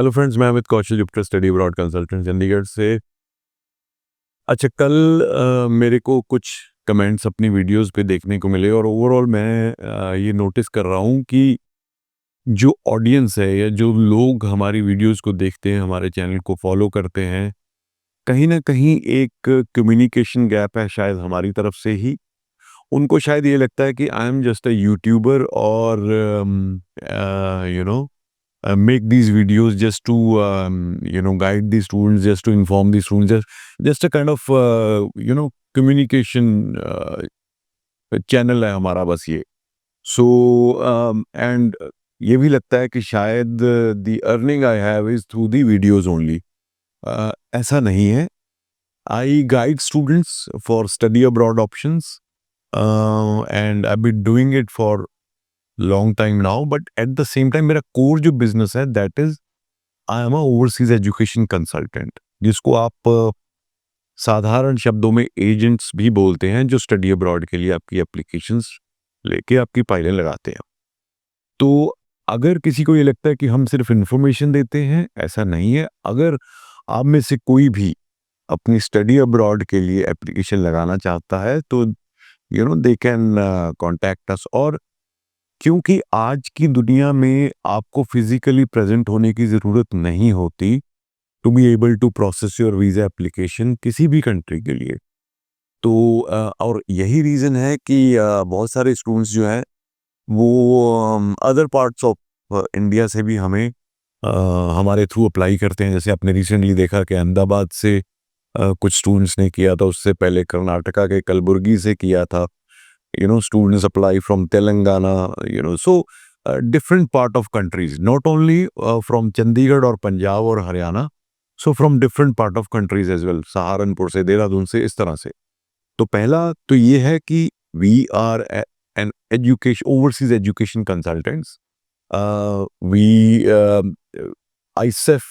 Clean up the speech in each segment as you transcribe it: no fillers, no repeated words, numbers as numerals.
Hello friends, मैं Amit Kaushal, Jupiter study abroad consultant Chandigarh से। अच्छा, कल मेरे को कुछ कमेंट्स अपनी वीडियोस पे देखने को मिले और ओवरऑल मैं ये नोटिस कर रहा हूँ कि जो ऑडियंस है या जो लोग हमारी वीडियोस को देखते हैं, हमारे चैनल को फॉलो करते हैं, कहीं ना कहीं एक कम्युनिकेशन गैप है शायद हमारी तरफ से ही। उनको शायद ये लगता है कि I am just a YouTuber और make these videos just to guide the students, just to inform the students, just a kind of communication channel है हमारा बस ये। सो एंड ये भी लगता है कि शायद the earning I have is through the videos only. ऐसा नहीं है। आई guide students for study abroad options and I be doing it for long time now, but at the same time मेरा कोर जो बिजनेस है that is I am a overseas education consultant, जिसको आप साधारण शब्दों में एजेंट्स भी बोलते हैं, जो स्टडी अब्रॉड के लिए आपकी एप्लीकेशंस लेके आपकी फाइलें लगाते हैं। तो अगर किसी को ये लगता है कि हम सिर्फ इंफॉर्मेशन देते हैं, ऐसा नहीं है। अगर आप में से कोई भी अपनी स्टडी अब्रॉड के लिए एप्लीकेशन लगाना चाहता है तो दे कैन कॉन्टैक्ट अस। और क्योंकि आज की दुनिया में आपको फिजिकली प्रेजेंट होने की ज़रूरत नहीं होती to be able to process your visa application किसी भी कंट्री के लिए। तो और यही रीज़न है कि बहुत सारे स्टूडेंट्स जो हैं वो अदर पार्ट्स ऑफ इंडिया से भी हमें हमारे थ्रू अप्लाई करते हैं। जैसे आपने रिसेंटली देखा कि अहमदाबाद से कुछ स्टूडेंट्स ने किया था, उससे पहले कर्नाटका के कलबुर्गी से किया था। students apply from Telangana, so different part of countries, not only from Chandigarh or Punjab or Haryana, so from different part of countries as well, Saharanpur से, देहरादून से, इस तरह से। तो पहला तो ये है कि we are an education overseas education consultants. We ISEF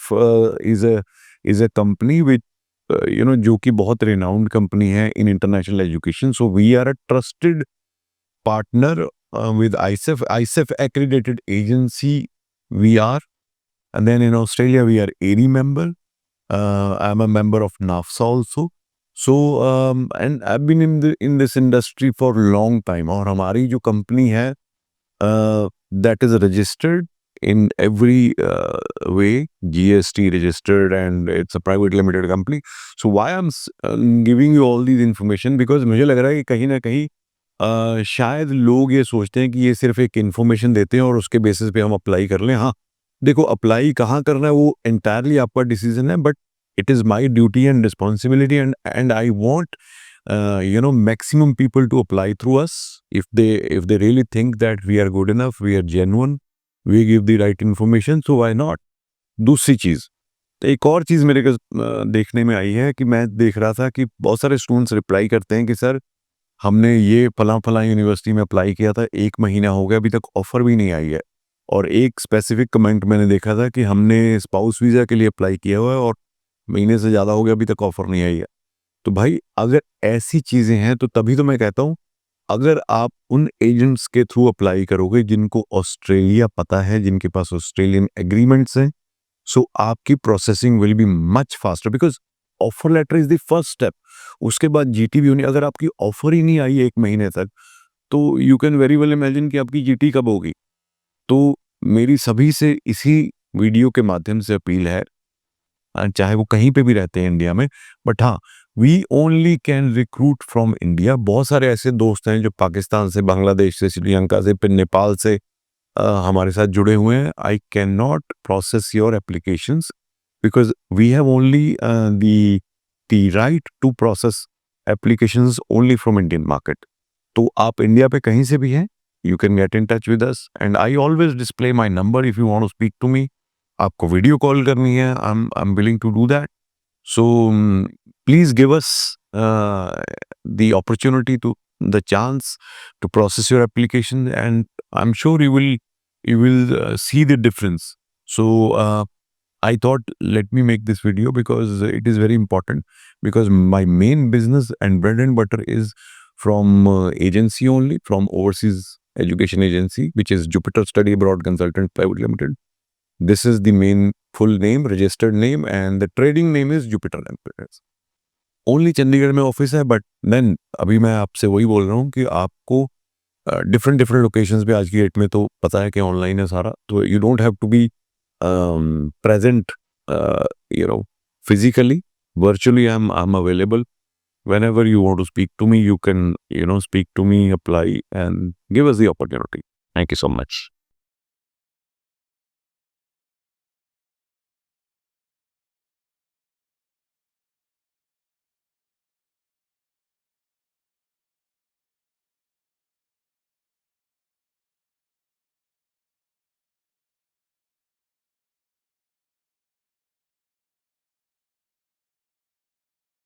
is a company which जो कि बहुत renowned company है in international education. So we are a trusted partner with ISEF. ISEF accredited agency we are. And then in Australia we are ARI member. I'm a member of NAFSA also. So and I've been in this industry for a long time. और हमारी जो company है that is registered in every way, GST registered, and it's a private limited company. So why I'm giving you all these information, because मुझे लग रहा है कि कहीं ना कहीं शायद लोग ये सोचते हैं कि ये सिर्फ एक इन्फॉर्मेशन देते हैं और उसके बेसिस पे हम अप्लाई कर लें। हाँ, देखो, अप्लाई कहाँ करना है वो एंटायरली आपका डिसीजन है, but it is my duty and responsibility and I want maximum people to apply through us if they really think that we are good enough, we are genuine, we give the right information, so why not। दूसरी चीज़, तो एक और चीज़ मेरे को देखने में आई है कि मैं देख रहा था कि बहुत सारे स्टूडेंट्स रिप्लाई करते हैं कि सर हमने ये फलां यूनिवर्सिटी में अप्लाई किया था, 1 महीना हो गया, अभी तक ऑफ़र भी नहीं आई है। और एक स्पेसिफिक कमेंट मैंने देखा था कि हमने स्पाउस वीज़ा के लिए अप्लाई किया हुआ है और महीने से ज़्यादा हो गया, अभी तक ऑफ़र नहीं आई है। तो भाई, अगर ऐसी चीज़ें हैं तो तभी तो मैं कहता हूँ, अगर आप उन एजेंट्स के थ्रू अप्लाई करोगे जिनको ऑस्ट्रेलिया पता है, जिनके पास ऑस्ट्रेलियन एग्रीमेंट्स हैं, सो आपकी processing will be much faster, because offer letter is the first step. उसके बाद जीटी भी होनी। अगर आपकी ऑफर ही नहीं आई 1 महीने तक, तो you can very well imagine कि आपकी जीटी कब होगी। तो मेरी सभी से इसी वीडियो के माध्यम से अपील है, चाहे वो कहीं पे भी रहते हैं इंडिया में, बट हाँ, we only can recruit from India. बहुत सारे ऐसे दोस्त हैं जो पाकिस्तान से, बांग्लादेश से, श्रीलंका से, फिर नेपाल से हमारे साथ जुड़े हुए हैं। I can not process your applications because we have only the right to process applications only from Indian market. तो आप इंडिया पे कहीं से भी हैं, you can get in touch with us and I always display my number if you want to speak to me. आपको video call करनी है, I am willing to do that. So please give us the opportunity to the chance to process your application, and I'm sure you will see the difference. So I thought, let me make this video because it is very important, because my main business and bread and butter is from agency only, from overseas education agency, which is Jupiter Study Abroad Consultant Private Limited. This is the main full name, registered name, and the trading name is Jupiter Limiters. Only Chandigarh में office है, but then अभी मैं आपसे वही बोल रहा हूँ कि आपको डिफरेंट डिफरेंट लोकेशंस पे आज की डेट में तो पता है कि ऑनलाइन है सारा, तो you don't have to be present, physically. Virtually I'm available. Whenever you want to speak to me, you can speak to me, apply, and give us the opportunity. Thank you so much.